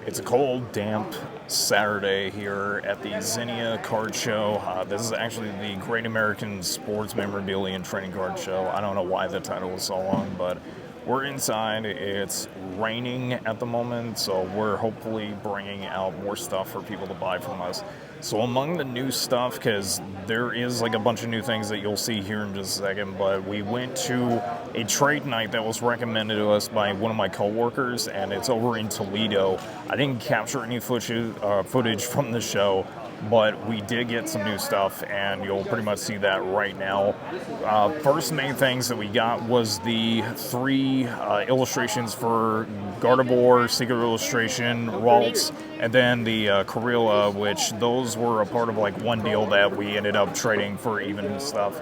It's a cold, damp Saturday here at the Xenia Card Show. This is actually the Great American Sports Memorabilia and Trading Card Show. I don't know why the title is so long, but we're inside. It's raining at the moment, so we're hopefully bringing out more stuff for people to buy from us. So among the new stuff, because there is like a bunch of new things that you'll see here in just a second, but we went to a trade night that was recommended to us by one of my coworkers, and it's over in Toledo. I didn't capture any footage from the show, but we did get some new stuff, and you'll pretty much see that right now. First main things that we got was the three illustrations for Gardevoir, Secret Illustration, Ralts, and then the Corilla, which those were a part of like one deal that we ended up trading for even stuff.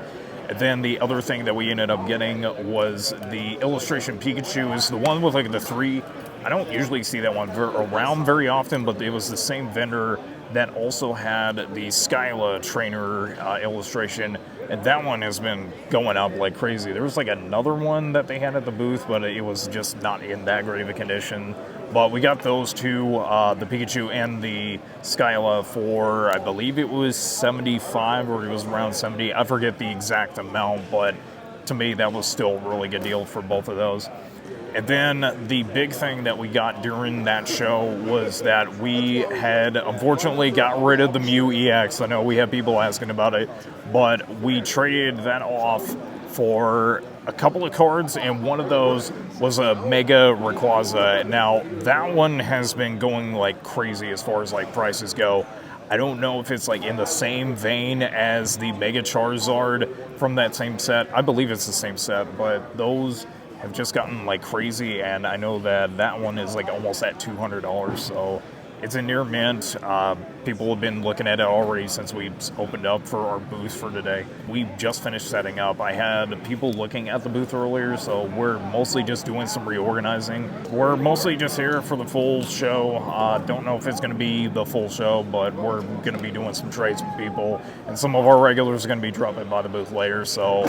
And then the other thing that we ended up getting was the illustration Pikachu. Is the one with like the three. I don't usually see that one around very often, but it was the same vendor that also had the Skyla trainer illustration, and that one has been going up like crazy. There was like another one that they had at the booth, but it was just not in that great of a condition. But we got those two, the Pikachu and the Skyla, for I believe it was 75 or it was around 70. I forget the exact amount, but to me that was still a really good deal for both of those. And then the big thing that we got during that show was that we had unfortunately got rid of the Mew EX. I know we have people asking about it, but we traded that off for a couple of cards, and one of those was a Mega Rayquaza. Now, that one has been going like crazy as far as like prices go. I don't know if it's like in the same vein as the Mega Charizard from that same set. I believe it's the same set, but those have just gotten like crazy, and I know that that one is like almost at $200, so it's a near mint. People have been looking at it already since we opened up for our booth for today. We just finished setting up. I had people looking at the booth earlier, so we're mostly just doing some reorganizing. We're mostly just here for the full show. Don't know if it's going to be the full show, but we're going to be doing some trades with people, and some of our regulars are going to be dropping by the booth later. So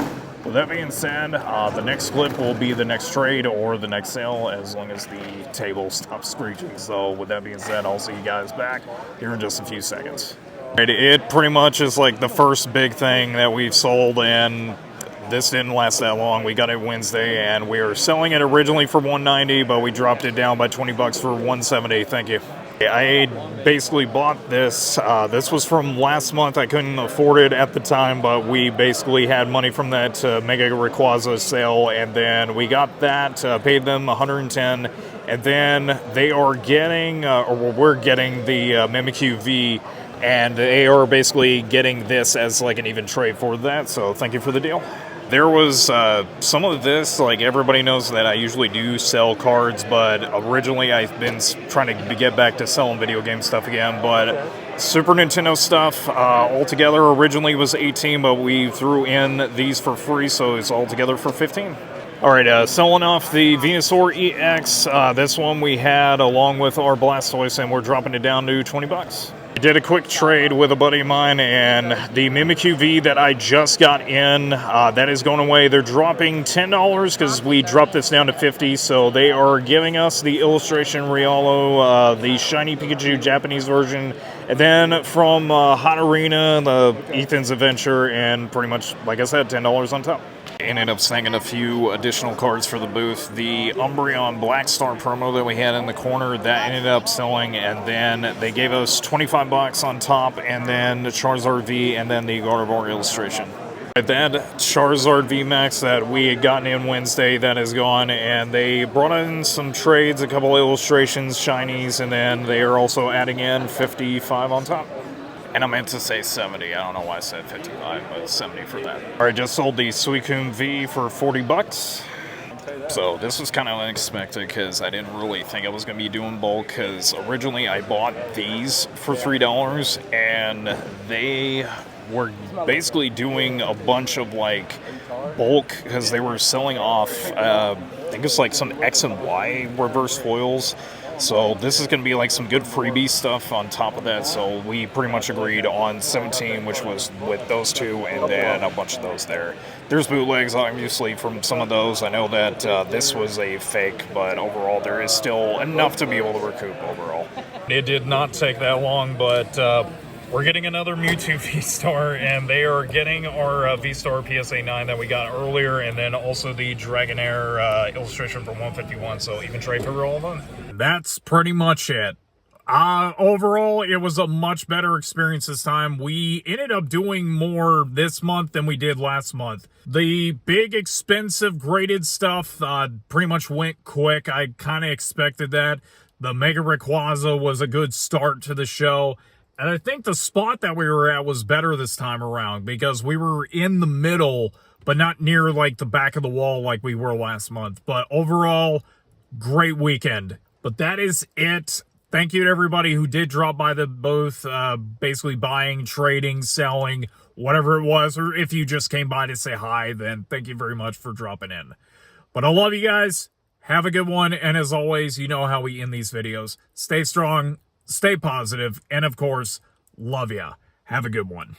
with that being said, the next clip will be the next trade or the next sale, as long as the table stops screeching. So with that being said, I'll see you guys back here in just a few seconds. It pretty much is like the first big thing that we've sold, and this didn't last that long. We got it Wednesday, and we were selling it originally for $190, but we dropped it down by 20 bucks for $170. Thank you. I basically bought this. This was from last month. I couldn't afford it at the time, but we basically had money from that Mega Rayquaza sale, and then we got that, paid them $110, and then they are getting, or we're getting the Mimikyu V, and they are basically getting this as like an even trade for that, so thank you for the deal. There was some of this, like everybody knows that I usually do sell cards, but originally I've been trying to get back to selling video game stuff again. But Super Nintendo stuff altogether originally was 18, but we threw in these for free, so it's altogether for 15. Alright, selling off the Venusaur EX. This one we had along with our Blastoise, and we're dropping it down to 20 bucks. I did a quick trade with a buddy of mine, and the Mimikyu V that I just got in, that is going away. They're dropping $10 because we dropped this down to 50, so they are giving us the Illustration Riolo, the Shiny Pikachu Japanese version, and then from Hot Arena, the Ethan's Adventure, and pretty much, like I said, $10 on top. Ended up snagging a few additional cards for the booth. The Umbreon Black Star promo that we had in the corner, that ended up selling, and then they gave us 25 bucks on top, and then the Charizard V, and then the Gardevoir illustration. That Charizard VMAX that we had gotten in Wednesday, that is gone, and they brought in some trades, a couple illustrations, shinies, and then they are also adding in 55 on top. And I meant to say 70. I don't know why I said 55, but 70 for that. All right, just sold the Suicune V for 40 bucks. So this was kind of unexpected because I didn't really think I was going to be doing bulk, because originally I bought these for $3, and they were basically doing a bunch of like bulk because they were selling off, I think it's like some X and Y reverse foils. So this is going to be like some good freebie stuff on top of that. So we pretty much agreed on 17, which was with those two, and then a bunch of those there. There's bootlegs, obviously, from some of those. I know that this was a fake, but overall there is still enough to be able to recoup overall. It did not take that long, but we're getting another Mewtwo V-Star, and they are getting our V-Star PSA 9 that we got earlier, and then also the Dragonair illustration from 151, so even trade for all of them. That's pretty much it. Overall, it was a much better experience this time. We ended up doing more this month than we did last month. The big, expensive, graded stuff pretty much went quick. I kind of expected that. The Mega Rayquaza was a good start to the show. And I think the spot that we were at was better this time around because we were in the middle, but not near like the back of the wall like we were last month. But overall, great weekend. But that is it. Thank you to everybody who did drop by the booth, basically buying, trading, selling, whatever it was. Or if you just came by to say hi, then thank you very much for dropping in. But I love you guys. Have a good one. And as always, you know how we end these videos. Stay strong. Stay positive, and of course, love ya. Have a good one.